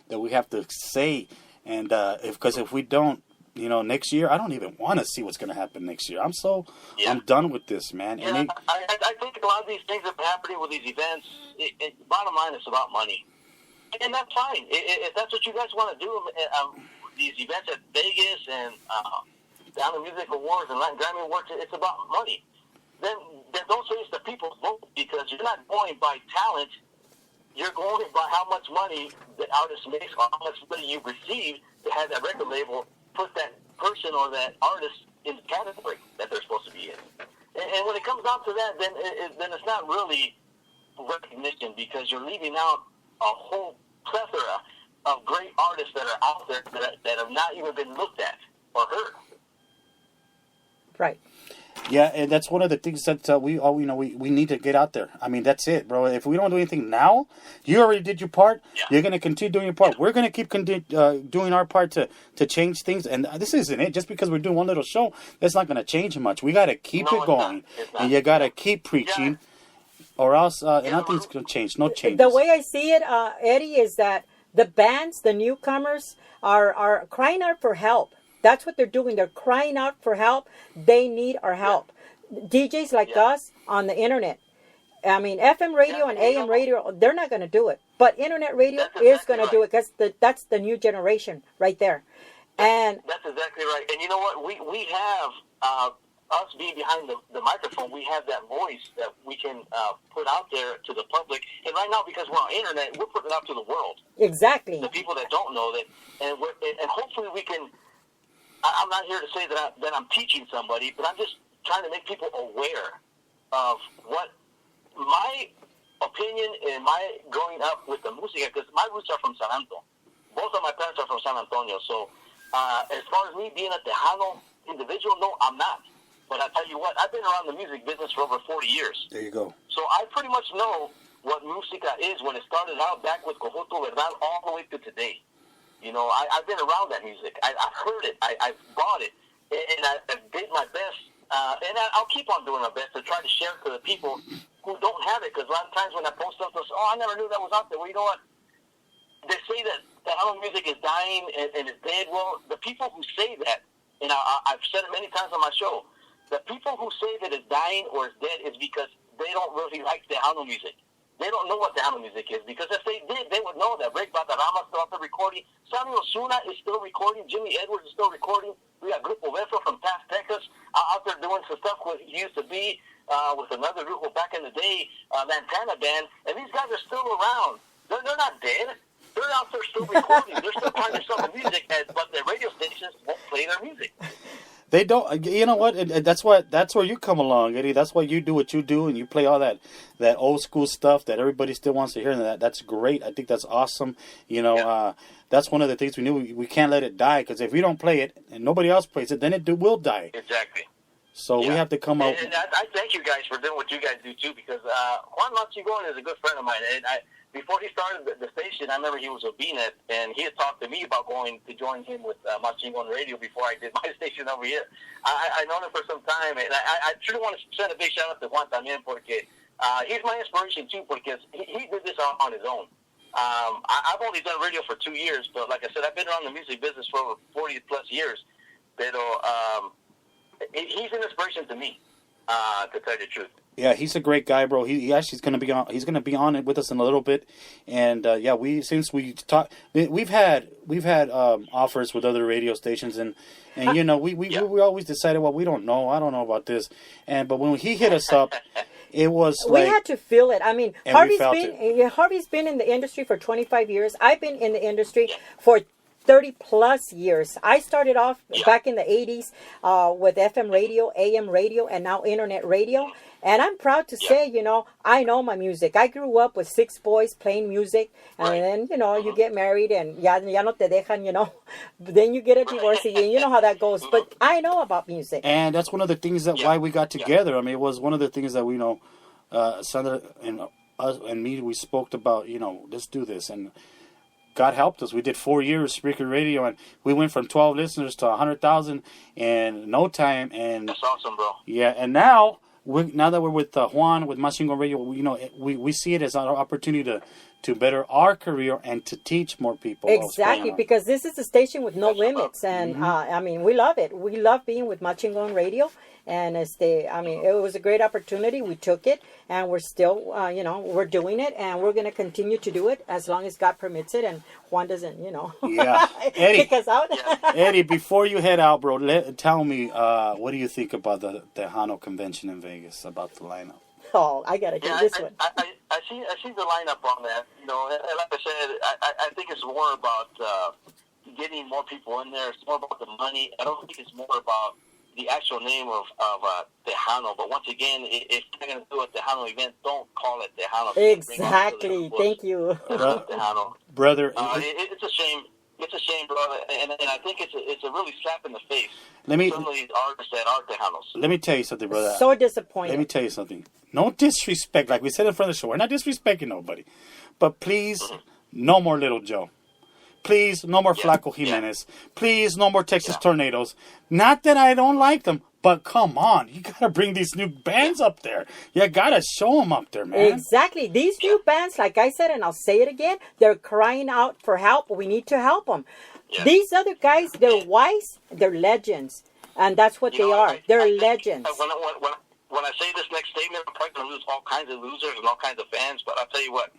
that we have to say. And because if we don't, next year, I don't even want to see what's going to happen next year. I'm done with this, man. Yeah, I think a lot of these things that are happening with these events, bottom line, it's about money. And that's fine. If that's what you guys want to do, these events at Vegas and down the Music Awards and Latin Grammy Awards, it's about money. Then don't say it's the people's vote, because you're not going by talent. You're going by how much money the artist makes or how much money you receive to have that record label put that person or that artist in the category that they're supposed to be in. And when it comes down to that, then it's not really recognition, because you're leaving out a whole plethora of great artists that are out there that have not even been looked at or heard. Right. Yeah, and that's one of the things that we need to get out there. I mean, that's it, bro. If we don't do anything now, you already did your part. Yeah. You're going to continue doing your part. Yeah. We're going to keep doing our part to change things. And this isn't it. Just because we're doing one little show, that's not going to change much. We got to keep it going. It's not. And you got to keep preaching, or else nothing's going to change. No changes. The way I see it, Eddie, is that the bands, the newcomers, are crying out for help. That's what they're doing. They're crying out for help. They need our help. DJs like us on the internet. I mean, FM radio and AM radio, they're not going to do it. But internet radio is going to do it, because that's the new generation right there. And that's exactly right. And you know what? We have, us being behind the microphone, we have that voice that we can put out there to the public. And right now, because we're on internet, we're putting it out to the world. Exactly. The people that don't know that. And hopefully we can... I'm not here to say that I'm teaching somebody, but I'm just trying to make people aware of what my opinion and my growing up with the música, because my roots are from San Antonio. Both of my parents are from San Antonio. So as far as me being a Tejano individual, no, I'm not. But I tell you what, I've been around the music business for over 40 years. There you go. So I pretty much know what música is when it started out back with Conjunto Verdad all the way to today. I've been around that music. I've heard it. I've bought it. And I did my best. And I'll keep on doing my best to try to share it to the people who don't have it. Because a lot of times when I post stuff, they'll say, I never knew that was out there. Well, you know what? They say that Tejano music is dying and is dead. Well, the people who say that, and I've said it many times on my show, the people who say that it's dying or it's dead is because they don't really like Tejano music. They don't know what Tejano music is, because if they did, they would know that Rick Valderrama is still out there recording. Sammy Osuna is still recording. Jimmy Edwards is still recording. We got Grupo Beso from Past Texas out there doing some stuff with he used to be with another group back in the day, Lantana Band. And these guys are still around. They're not dead. They're out there still recording. They're still trying to sell the music, but the radio stations won't play their music. They don't. You know what? That's where you come along, Eddie. That's why you do what you do, and you play all that old school stuff that everybody still wants to hear. And that's great. I think that's awesome. That's one of the things we knew. We can't let it die, because if we don't play it and nobody else plays it, then it will die. Exactly. So we have to come out. And I thank you guys for doing what you guys do too, because Juan Machigon is a good friend of mine, and before he started the station, I remember he was with BNet, and he had talked to me about going to join him with Machingon Radio before I did my station over here. I known him for some time, and I truly want to send a big shout out to Juan también, porque he's my inspiration too, because he did this on his own. I've only done radio for 2 years, but like I said, I've been around the music business for over 40 plus years. Pero he's an inspiration to me, to tell you the truth. Yeah, he's a great guy, bro. He actually is going to be on. He's going to be on it with us in a little bit, and we've had offers with other radio stations, and we always decided, well, we don't know. I don't know about this, but when he hit us up, it was we had to feel it. I mean, Harvey's been in the industry for 25 years. I've been in the industry for 30 plus years. I started off back in the 80s with FM radio, AM radio, and now internet radio. And I'm proud to say, I know my music. I grew up with 6 boys playing music. And then, you get married and ya no te dejan, Then you get a divorce and you know how that goes. But I know about music. And that's one of the things that why we got together. I mean, it was one of the things that we Sandra and us and me, we spoke about, let's do this. And God helped us. We did 4 years Spreaker Radio, and we went from 12 listeners to 100,000 in no time. And that's awesome, bro. Yeah, and now that we're with Juan with Machingon Radio, we see it as an opportunity to better our career and to teach more people. Exactly, because this is a station with no limits, and I mean, we love it. We love being with Machingon Radio, and I mean, it was a great opportunity. We took it, and we're still, we're doing it, and we're going to continue to do it as long as God permits it, and Juan doesn't, Eddie, kick us out. Eddie, before you head out, bro, tell me, what do you think about the Tejano convention in Vegas, about the lineup? Oh, I gotta hear this one. I see the lineup on that. And like I said, I think it's more about getting more people in there. It's more about the money. I don't think it's more about the actual name of Tejano. But once again, if you're going to do a Tejano event, don't call it Tejano. Exactly. Thank you. Tejano. Brother. It's a shame. It's a shame, brother, and I think it's a really slap in the face. Some of these artists that are Tejanos. Let me tell you something, brother. So disappointed. Let me tell you something. No disrespect, like we said in front of the show. We're not disrespecting nobody, but please, no more Little Joe. Please, no more Flaco Jimenez. Please, no more Texas Tornadoes. Not that I don't like them, but come on, you gotta bring these new bands up there. You gotta show them up there, man. Exactly. These new bands, like I said, and I'll say it again, they're crying out for help. We need to help them. Yeah. These other guys, they're wise, they're legends, and that's what they are. They're legends. When I say this next statement, I'm probably going to lose all kinds of losers and all kinds of fans, but I'll tell you what,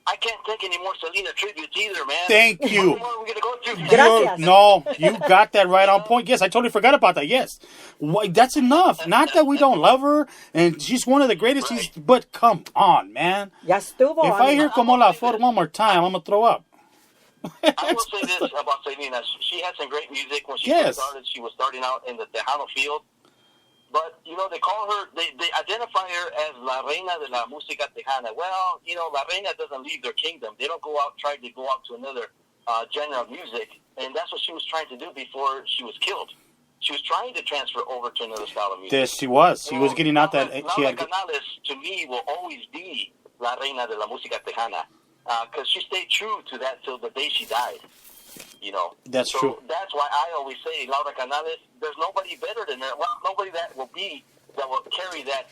I can't take any more Selena tributes either, man. Thank you. What more are we going to go to? Gracias. No, you got that right on point. Yes, I totally forgot about that. Yes. That's enough. Not that we don't love her, and she's one of the greatest, but come on, man. Ya estuvo. If I hear Como La Flor one more time, I'm going to throw up. I will say this about Selena. She had some great music when she first started. She was starting out in the Tejano field. But, they call her, they identify her as La Reina de la Música Tejana. Well, La Reina doesn't leave their kingdom. They don't try to go out to another genre of music. And that's what she was trying to do before she was killed. She was trying to transfer over to another style of music. Yes, she was. She was getting out that... Laura Canales, to me, will always be La Reina de la Música Tejana. Because she stayed true to that till the day she died. That's true. That's why I always say Laura Canales. There's nobody better than her. Well, nobody that will carry that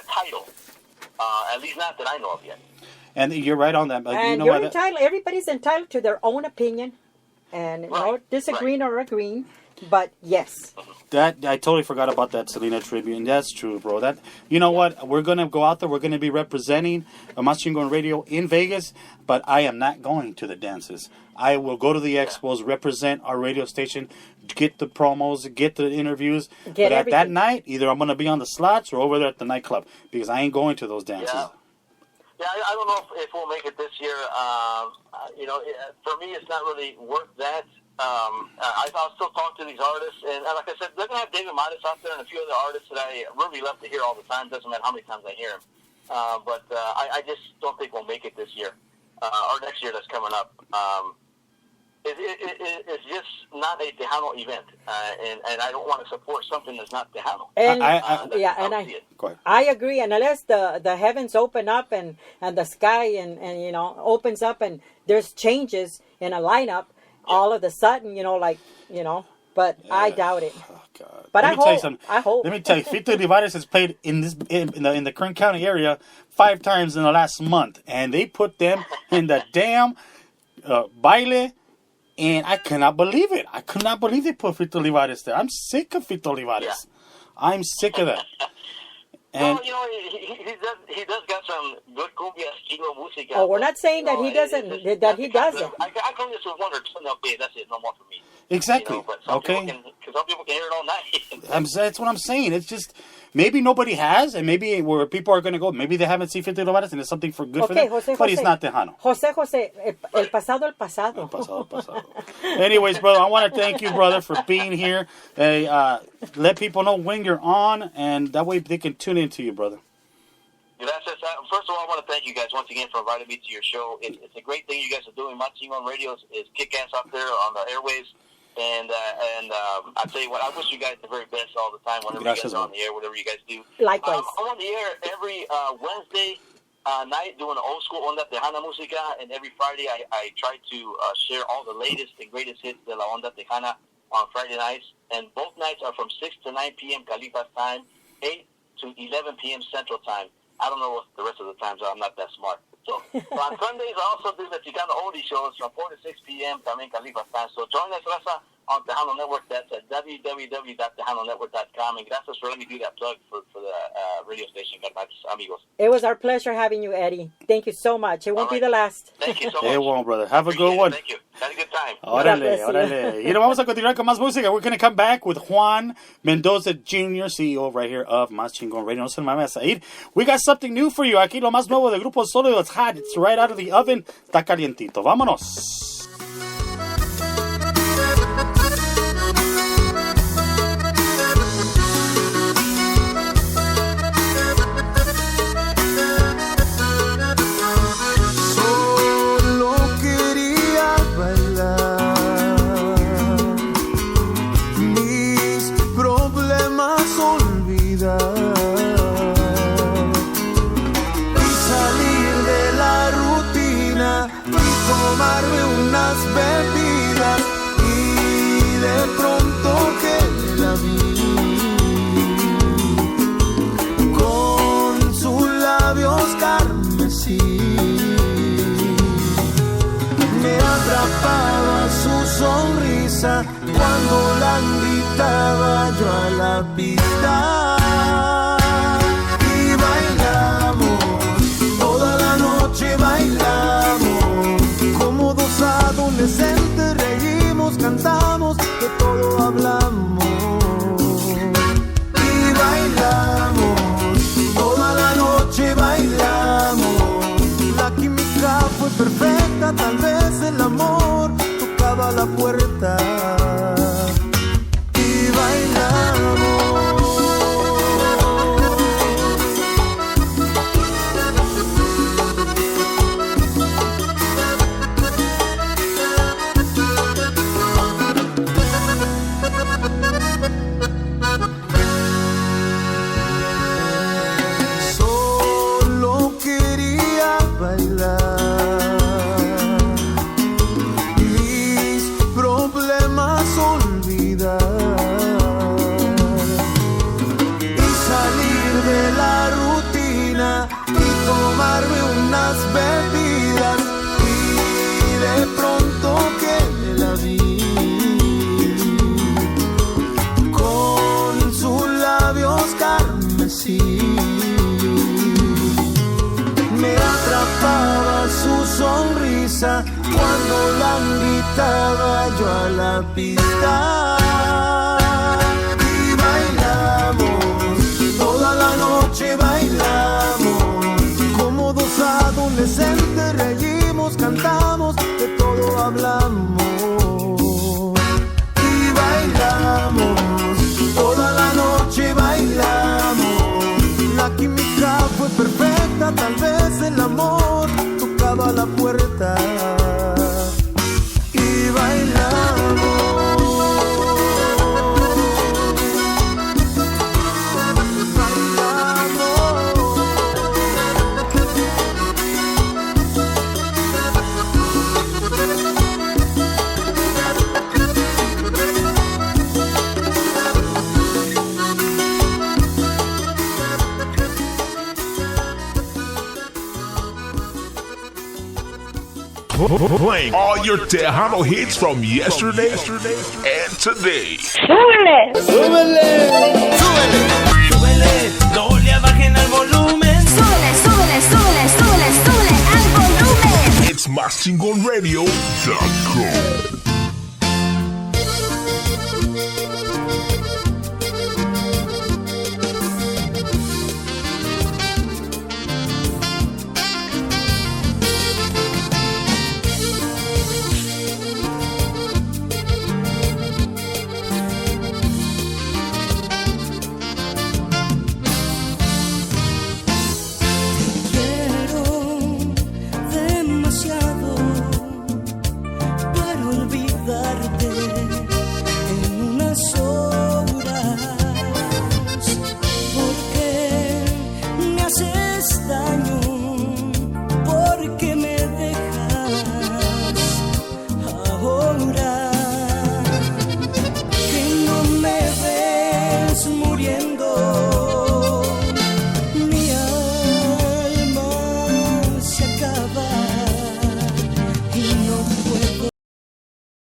title. At least not that I know of yet. And you're right on that. And you're entitled. Everybody's entitled to their own opinion, and disagreeing or agreeing. But yes. That I totally forgot about that Selena tribute, and that's true, bro. That what? We're gonna go out there. We're gonna be representing Machingon Radio in Vegas, but I am not going to the dances. I will go to the expos, represent our radio station, get the promos, get the interviews. But at that night, either I'm gonna be on the slots or over there at the nightclub because I ain't going to those dances. Yeah, I don't know if we'll make it this year. For me, it's not really worth that. I'll still talk to these artists, and like I said, they're going to have David Midas out there and a few other artists that I really love to hear all the time. Doesn't matter how many times I hear him. But I just don't think we'll make it this year or next year that's coming up. It's just not a Tejano event, and I don't want to support something that's not Tejano. And I agree. And unless the heavens open up and the sky and opens up and there's changes in a lineup. All of a sudden, but I doubt it. Oh, God. But I hope. Let me tell you, Fito Olivares has played in the Kern County area 5 times in the last month, and they put them in the damn baile, and I cannot believe it. I could not believe they put Fito Olivares there. I'm sick of Fito Olivares. Yeah. I'm sick of that. And he does got some good cumbia estilo música. Oh, we're not saying that he doesn't. He doesn't. I can listen to one or two. Okay, that's it. No more for me. Exactly. But some people can hear it all night. That's what I'm saying. It's just maybe nobody has, and maybe where people are going to go, maybe they haven't seen Fito Olivares, and it's something for good for them. But he's not Tejano. Jose, el pasado. El pasado. Anyways, brother, I want to thank you, brother, for being here. Let people know when you're on, and that way they can tune into you, brother. Gracias. First of all, I want to thank you guys once again for inviting me to your show. It's a great thing you guys are doing. Machingon Radio is kick-ass out there on the airwaves. And I tell you what, I wish you guys the very best all the time whenever you guys are on the air, whatever you guys do. Likewise. I'm on the air every Wednesday night doing old school Onda Tejana Música, and every Friday I try to share all the latest and greatest hits de la Onda Tejana on Friday nights. And both nights are from 6 to 9 p.m. Califas time, 8 to 11 p.m. Central time. I don't know what the rest of the times are. I'm not that smart. So on Sundays, I also do the Tejano Oldie shows from 4 to 6 p.m. También Califa Fast. So join us, Raza, on Tejano Network. That's at www.tejanonetwork.com. And gracias for letting me do that plug for the radio station, amigos. It was our pleasure having you, Eddie. Thank you so much. It won't be the last. Thank you so much. It won't, brother. Have a good one. Thank you. Had a good time. Órale. Y nos vamos a continuar con más música. We're going to come back with Juan Mendoza Jr., CEO right here of Más Chingón Radio. No se me vayas a ir. We got something new for you. Aquí lo más nuevo de Grupo Sólido. It's hot. It's right out of the oven. Está calientito. Vámonos. Tomarme unas bebidas y de pronto que la vi con sus labios carmesí. Me atrapaba su sonrisa cuando la invitaba yo a la pista. Y bailamos, toda la noche bailamos. Como dos adolescentes reímos, cantamos, de todo hablamos. Y bailamos, toda la noche bailamos. La química fue perfecta, tal vez el amor tocaba la puerta. Y bailamos. Tomarme unas bebidas y de pronto que la vi con sus labios carmesí. Me atrapaba su sonrisa cuando la invitaba yo a la pista. Y bailamos, toda la noche bailamos. Dos adolescentes reímos, cantamos, de todo hablamos. Y bailamos, toda la noche bailamos. La química fue perfecta, tal vez el amor tocaba la puerta. Y bailamos. Playing all your Tejano hits from yesterday and today. ¡Súbele! ¡Súbele! ¡Súbele! ¡Súbele! No le bajen al volumen. ¡Súbele, súbele, súbele, súbele, súbele al volumen! It's MásChingonRadio.com.